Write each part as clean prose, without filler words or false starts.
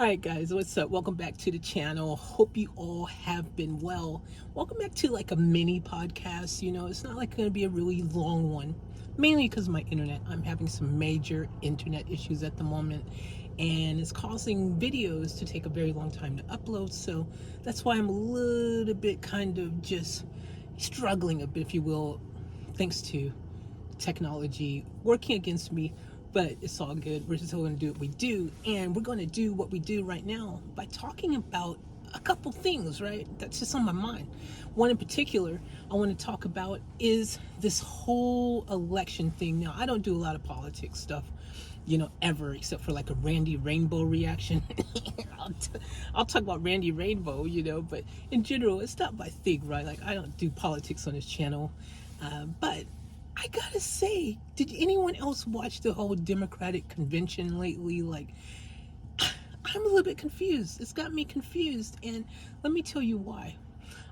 right, guys, what's up? Welcome back to the channel. Hope you all have been well. Welcome back to like a mini podcast. It's not like going to be a really long one, mainly because of my internet. I'm having some major internet issues at the moment, and it's causing videos to take a very long time to upload. So that's why I'm a little bit kind of just struggling a bit, if you will, thanks to technology working against me, but it's all good. We're still going to do what we do, and we're going to do what we do right now by talking about a couple things, right? That's just on my mind. One in particular I want to talk about is this whole election thing. Now, I don't do a lot of politics stuff, ever, except for like a Randy Rainbow reaction. I'll talk about Randy Rainbow, but in general, it's not my thing, right? Like, I don't do politics on this channel. But I gotta say, did anyone else watch the whole Democratic convention lately? Like, I'm a little bit confused. It's got me confused, and let me tell you why.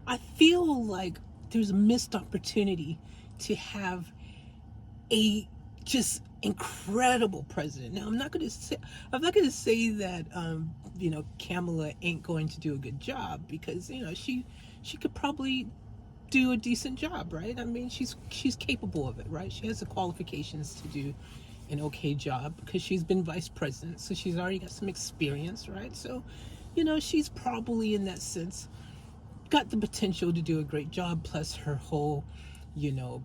I feel like there's a missed opportunity to have a just incredible president. Now, I'm not gonna say that Kamala ain't going to do a good job, because she could probably do a decent job, right? I mean, she's capable of it, right? She has the qualifications to do an okay job because she's been vice president, so she's already got some experience, right? So, she's probably in that sense got the potential to do a great job. Plus her whole,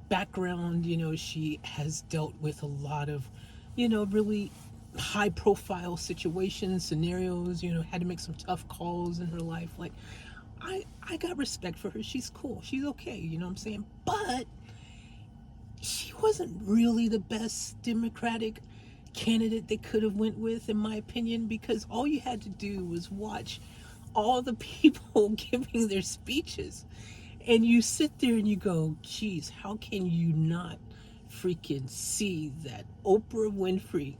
background. She has dealt with a lot of, really high profile situations, scenarios. Had to make some tough calls in her life. Like, I got respect for her. She's cool. She's okay. You know what I'm saying? But she wasn't really the best Democratic candidate they could have went with, in my opinion, because all you had to do was watch all the people giving their speeches, and you sit there and you go, geez, how can you not freaking see that Oprah Winfrey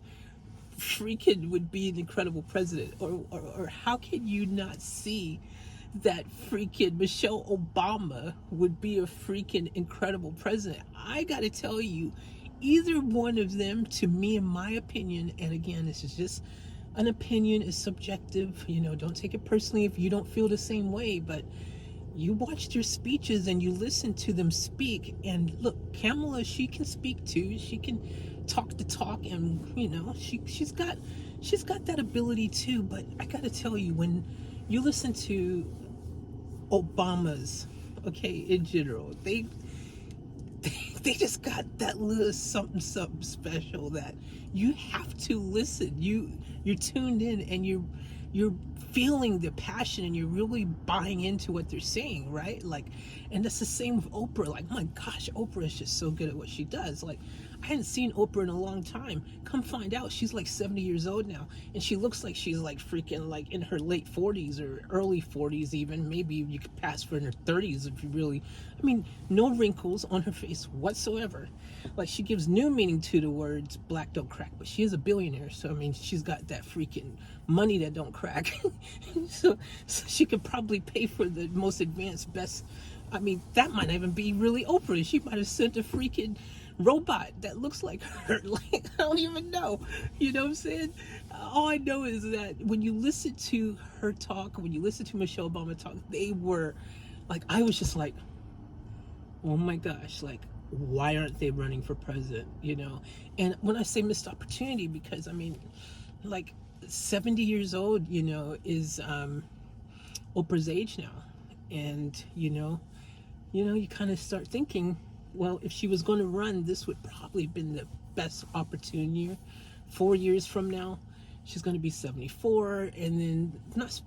freaking would be an incredible president? Or how can you not see that freaking Michelle Obama would be a freaking incredible president? I gotta tell you, either one of them, to me, in my opinion, and again, this is just an opinion, is subjective, don't take it personally if you don't feel the same way, but you watch their speeches and you listen to them speak, and look, Kamala, she can speak too. She can talk the talk, and she's got that ability too. But I gotta tell you, when you listen to Obama's, okay, in general, they just got that little something special that you have to listen. You're tuned in, and you're feeling the passion, and you're really buying into what they're saying, right? Like, and that's the same with Oprah. Like, my gosh, Oprah is just so good at what she does. Like, I hadn't seen Oprah in a long time. Come find out, she's like 70 years old now, and she looks like she's like freaking like in her late 40s or early 40s even. Maybe you could pass for in her 30s if you really. I mean, no wrinkles on her face whatsoever. Like, she gives new meaning to the words "black don't crack," but she is a billionaire, so I mean, she's got that freaking money that don't crack. so she could probably pay for the most advanced, best. I mean, that might not even be really Oprah. She might have sent a freaking robot that looks like her. Like, I don't even know. You know what I'm saying? All I know is that when you listen to her talk, when you listen to Michelle Obama talk, they were like, I was just like, oh my gosh, like, why aren't they running for president? And when I say missed opportunity, because I mean, like, 70 years old, is Oprah's age now. And you kind of start thinking, well, if she was going to run, this would probably have been the best opportune year. 4 years from now, she's going to be 74, and then not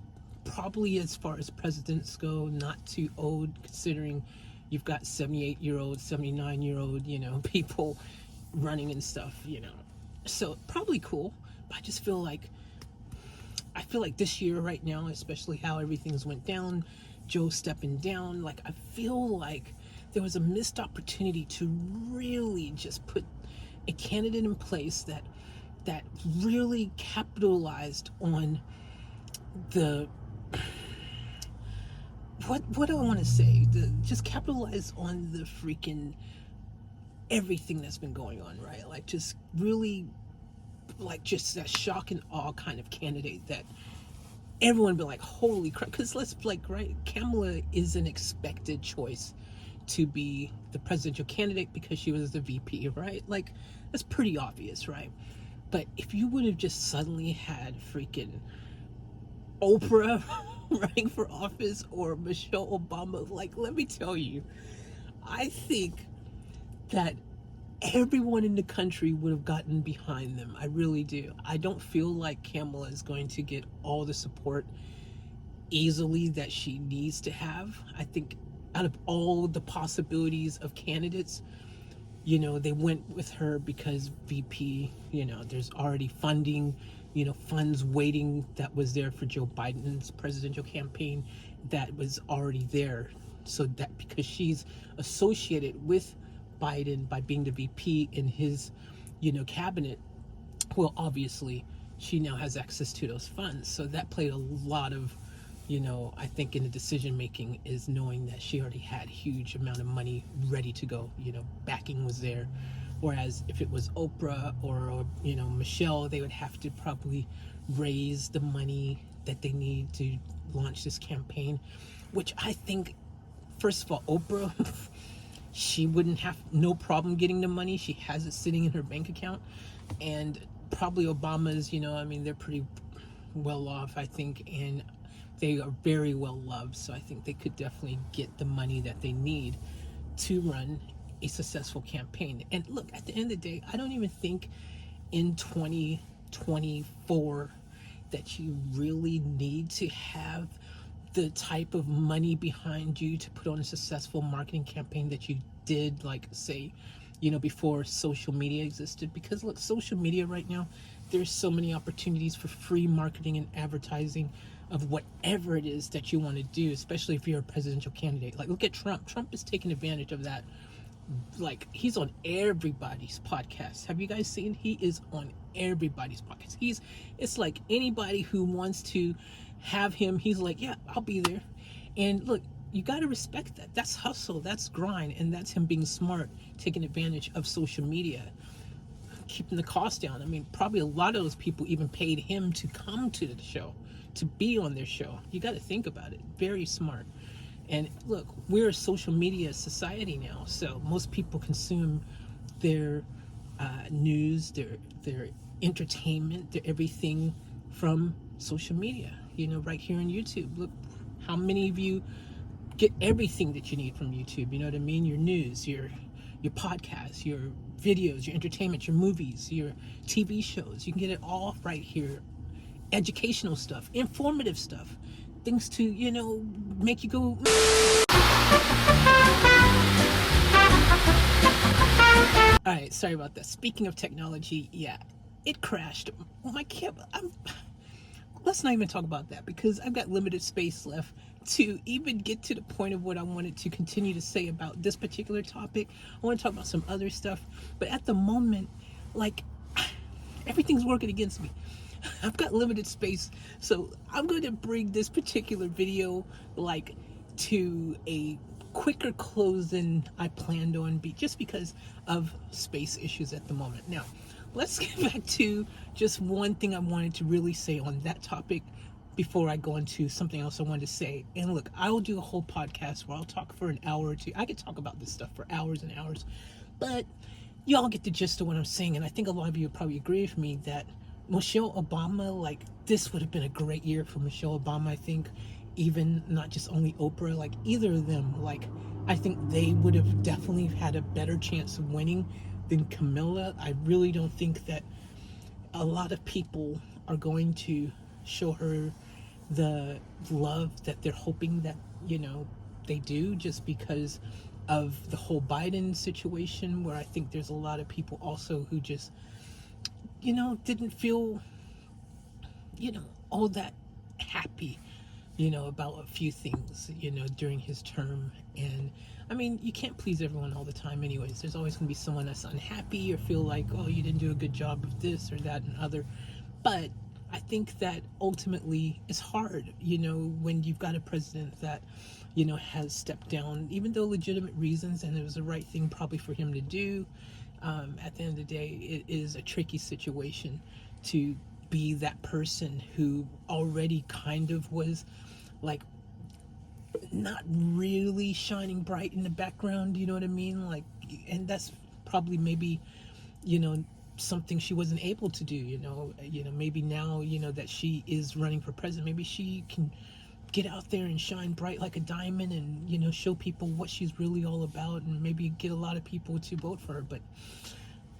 probably, as far as presidents go, not too old, considering you've got 78-year-old, 79-year-old, people running and stuff, So probably cool, but I feel like this year right now, especially how everything's went down, Joe stepping down, like, I feel like there was a missed opportunity to really just put a candidate in place that really capitalized on the what do I want to say? Just capitalize on the freaking everything that's been going on, right? Like, just really, like, just that shock and awe kind of candidate that everyone be like, holy crap. Because let's like, right, Kamala is an expected choice to be the presidential candidate because she was the VP, right? Like, that's pretty obvious, right? But if you would have just suddenly had freaking Oprah running for office or Michelle Obama, like, let me tell you, I think that everyone in the country would have gotten behind them. I really do. I don't feel like Kamala is going to get all the support easily that she needs to have. I think out of all the possibilities of candidates, they went with her because VP, there's already funding, funds waiting that was there for Joe Biden's presidential campaign that was already there. So that because she's associated with Biden by being the VP in his, cabinet, well, obviously she now has access to those funds. So that played a lot of, I think in the decision making is knowing that she already had huge amount of money ready to go. Backing was there. Whereas if it was Oprah or Michelle, they would have to probably raise the money that they need to launch this campaign, which I think, first of all, Oprah, she wouldn't have no problem getting the money. She has it sitting in her bank account. And probably Obama's, I mean, they're pretty well off, I think, and they are very well loved. So I think they could definitely get the money that they need to run a successful campaign. And look, at the end of the day, I don't even think in 2024 that you really need to have the type of money behind you to put on a successful marketing campaign that you did, like, say, before social media existed. Because look, social media right now, there's so many opportunities for free marketing and advertising of whatever it is that you want to do, especially if you're a presidential candidate. Like, look at Trump. Trump is taking advantage of that. Like, he's on everybody's podcast. Have you guys seen? He is on everybody's podcast. It's like anybody who wants to have him, he's like, yeah, I'll be there. And look, you got to respect that. That's hustle, that's grind, and that's him being smart, taking advantage of social media, keeping the cost down. I mean, probably a lot of those people even paid him to come to the show, to be on their show. You got to think about it. Very smart. And look, we're a social media society now, so most people consume their news, their entertainment, their everything from social media. Right here on YouTube. Look, how many of you get everything that you need from YouTube? You know what I mean? Your news, your podcasts, your videos, your entertainment, your movies, your TV shows. You can get it all right here. Educational stuff, informative stuff, things to, make you go. All right, sorry about that. Speaking of technology, yeah, it crashed. My camera, let's not even talk about that because I've got limited space left to even get to the point of what I wanted to continue to say about this particular topic. I want to talk about some other stuff, but at the moment, like, everything's working against me. I've got limited space, so I'm going to bring this particular video like to a quicker close than I planned on, just because of space issues at the moment. Now, let's get back to just one thing I wanted to really say on that topic before I go into something else I wanted to say. And look, I will do a whole podcast where I'll talk for an hour or two. I could talk about this stuff for hours and hours, but y'all get the gist of what I'm saying. And I think a lot of you would probably agree with me that Michelle Obama, like, this would have been a great year for Michelle Obama. I think even not just only Oprah, like either of them, like, I think they would have definitely had a better chance of winning than Camilla. I really don't think that a lot of people are going to show her the love that they're hoping that, they do, just because of the whole Biden situation, where I think there's a lot of people also who just, didn't feel, all that happy, about a few things, during his term. And I mean, you can't please everyone all the time anyways. There's always going to be someone that's unhappy or feel like, oh, you didn't do a good job of this or that and other. But I think that ultimately it's hard, when you've got a president that, has stepped down, even though legitimate reasons, and it was the right thing probably for him to do. At the end of the day, it is a tricky situation to be that person who already kind of was like not really shining bright in the background, you know what I mean? Like, and that's probably maybe, you know, something she wasn't able to do, maybe now, that she is running for president, maybe she can get out there and shine bright like a diamond and, show people what she's really all about and maybe get a lot of people to vote for her. But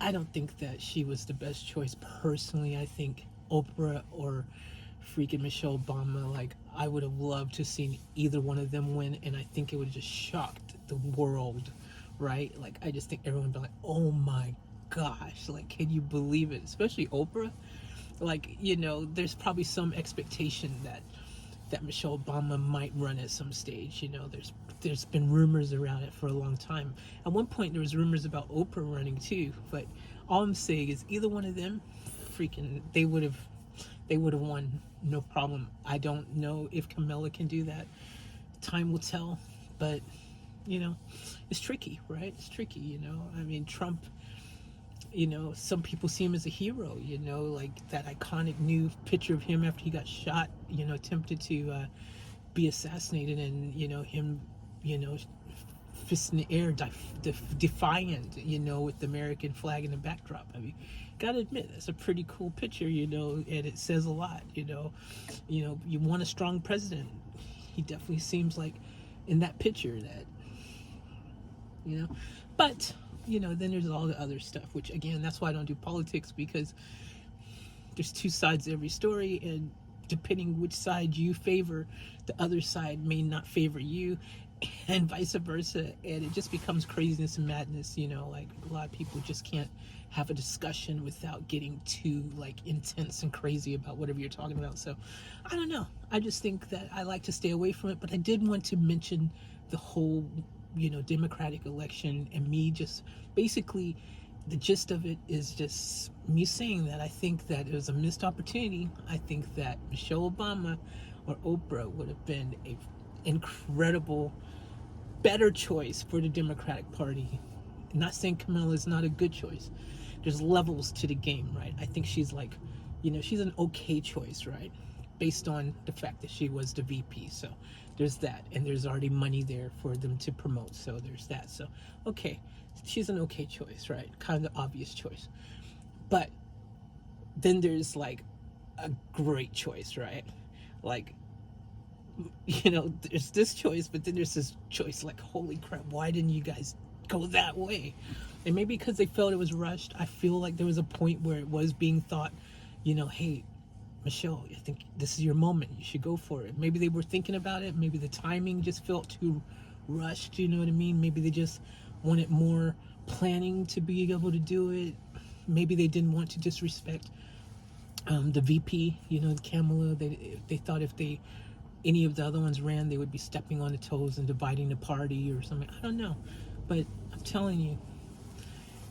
I don't think that she was the best choice personally. I think Oprah or freaking Michelle Obama, like, I would have loved to seen either one of them win, and I think it would have just shocked the world, right? Like, I just think everyone would be like, oh my gosh, like, can you believe it? Especially Oprah. Like, there's probably some expectation that Michelle Obama might run at some stage. There's been rumors around it for a long time. At one point, there was rumors about Oprah running too. But all I'm saying is, either one of them, freaking, they would have won, no problem. I don't know if Kamala can do that. Time will tell. But it's tricky, right? It's tricky. I mean, Trump. Some people see him as a hero, like that iconic new picture of him after he got shot, attempted to be assassinated, and, him, fist in the air, defiant, with the American flag in the backdrop. I mean, gotta admit, that's a pretty cool picture, and it says a lot, you want a strong president. He definitely seems like in that picture that, but then there's all the other stuff, which again, that's why I don't do politics, because there's two sides to every story, and depending which side you favor, the other side may not favor you, and vice versa, and it just becomes craziness and madness. Like, a lot of people just can't have a discussion without getting too like intense and crazy about whatever you're talking about. So I don't know, I just think that I like to stay away from it. But I did want to mention the whole Democratic election, and me just basically, the gist of it is just me saying that I think that it was a missed opportunity. I think that Michelle Obama or Oprah would have been a incredible, better choice for the Democratic Party. I'm not saying Kamala is not a good choice. There's levels to the game, right? I think she's like, she's an okay choice, right? Based on the fact that she was the VP. So there's that, and there's already money there for them to promote. So there's that. So, okay, she's an okay choice, right? Kind of obvious choice. But then there's like a great choice, right? Like, there's this choice, but then there's this choice, like, holy crap, why didn't you guys go that way? And maybe because they felt it was rushed. I feel like there was a point where it was being thought, hey, Michelle, I think this is your moment. You should go for it. Maybe they were thinking about it. Maybe the timing just felt too rushed. You know what I mean? Maybe they just wanted more planning to be able to do it. Maybe they didn't want to disrespect the VP, Kamala. They thought if any of the other ones ran, they would be stepping on the toes and dividing the party or something. I don't know. But I'm telling you,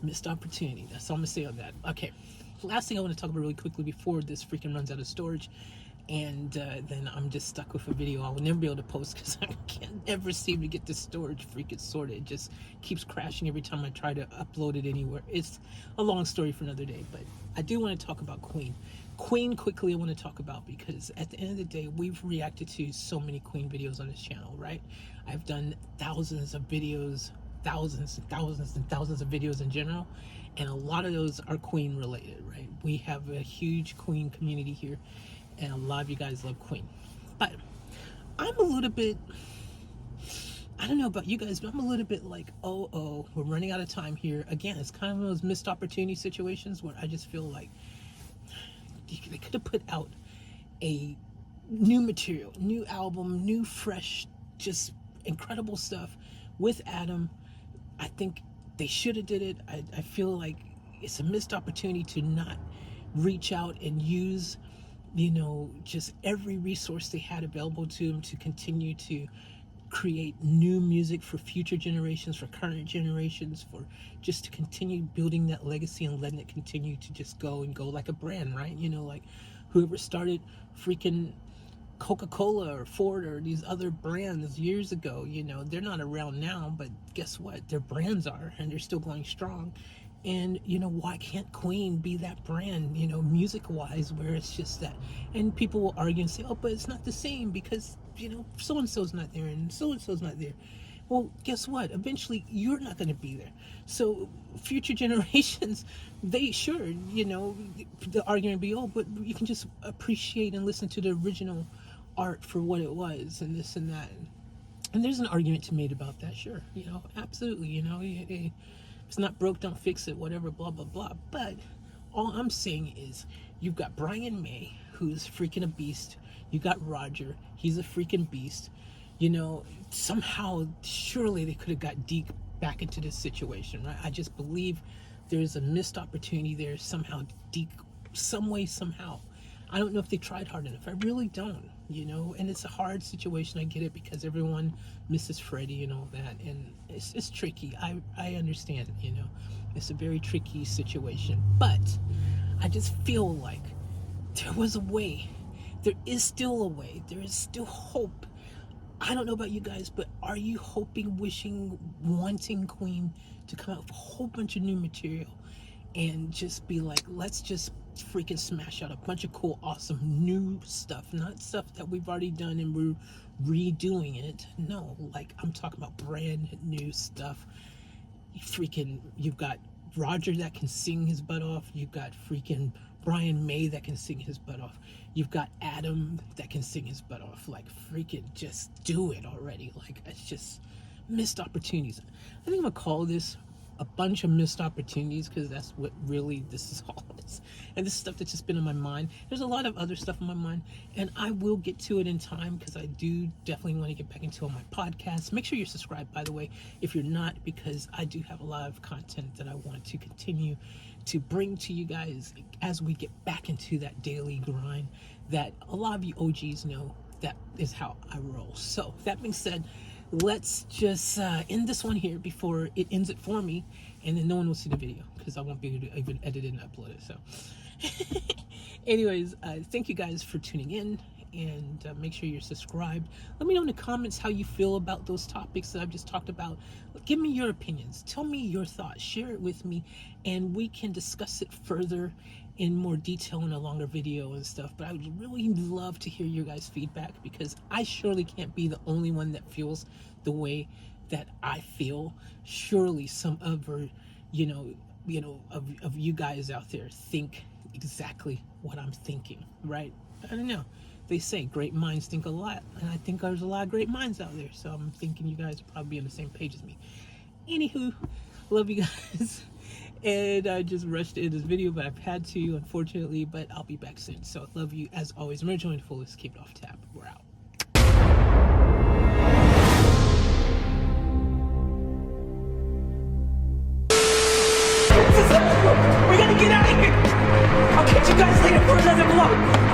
missed opportunity. That's all I'm going to say on that. Okay. Last thing I want to talk about really quickly before this freaking runs out of storage, and then I'm just stuck with a video I will never be able to post because I can't ever seem to get this storage freaking sorted. It just keeps crashing every time I try to upload it anywhere. It's a long story for another day, but I do want to talk about Queen. Queen, quickly, I want to talk about, because at the end of the day, we've reacted to so many Queen videos on this channel, right? I've done thousands of videos, thousands and thousands and thousands of videos in general, and a lot of those are Queen related, right? We have a huge Queen community here, and a lot of you guys love Queen. But I'm a little bit, I don't know about you guys, but I'm a little bit like, we're running out of time here. Again, it's kind of one of those missed opportunity situations where I just feel like they could have put out a new material, new album, new, fresh, just incredible stuff with Adam. I think they should have did it. I feel like it's a missed opportunity to not reach out and use, just every resource they had available to them to continue to create new music for future generations, for current generations, for just to continue building that legacy and letting it continue to just go and go like a brand, right? Like whoever started freaking Coca-Cola or Ford or these other brands years ago, they're not around now, but guess what? Their brands are, and they're still going strong. And, you know, why can't Queen be that brand, you know, music wise, where it's just that? And people will argue and say, oh, but it's not the same because, you know, so and so's not there and so and so's not there. Well, guess what? Eventually, you're not going to be there. So, future generations, they sure, you know, the argument be, oh, but you can just appreciate and listen to the original art for what it was and this and that. And there's an argument to be made about that, sure, you know, absolutely, you know, it's not broke, don't fix it, whatever, blah, blah, blah. But all I'm saying is you've got Brian May, who's freaking a beast. You got Roger, he's a freaking beast. You know, somehow, surely they could have got Deke back into this situation, right? I just believe there's a missed opportunity there somehow. Deke, some way, somehow. I don't know if they tried hard enough. I really don't, you know. And it's a hard situation. I get it because everyone misses Freddie and all that, and it's tricky. I understand, you know. It's a very tricky situation, but I just feel like there was a way. There is still a way. There is still hope. I don't know about you guys, but are you hoping, wishing, wanting Queen to come out with a whole bunch of new material and just be like, let's just freaking smash out a bunch of cool, awesome new stuff, not stuff that we've already done and we're redoing it. No, like I'm talking about brand new stuff. You've got Roger that can sing his butt off. You've got freaking Brian May that can sing his butt off. You've got Adam that can sing his butt off. Like, freaking just do it already. Like, it's just missed opportunities. I think I'm gonna call this a bunch of missed opportunities because that's what really this is all is. And this is stuff that's just been on my mind. There's a lot of other stuff on my mind, and I will get to it in time because I do definitely want to get back into my podcast. Make sure you're subscribed, by the way, if you're not, because I do have a lot of content that I want to continue to bring to you guys as we get back into that daily grind that a lot of you OGs know that is how I roll. So that being said, let's just end this one here before it ends it for me, and then no one will see the video because I won't be able to even edit it and upload it. So anyways, thank you guys for tuning in, and make sure you're subscribed. Let me know in the comments how you feel about those topics that I've just talked about. Give me your opinions, tell me your thoughts, share it with me, and we can discuss it further in more detail in a longer video and stuff. But I would really love to hear your guys' feedback because I surely can't be the only one that feels the way that I feel. Surely some other, of you guys out there think exactly what I'm thinking, right? I don't know. They say great minds think a lot, and I think there's a lot of great minds out there. So I'm thinking you guys will probably be on the same page as me. Anywho, love you guys. And I just rushed in this video, but I've had to, unfortunately, but I'll be back soon. So love you as always. Remember to join the fullest. Keep it off tap. We're out. We gotta get out of here. I'll catch you guys later for another vlog.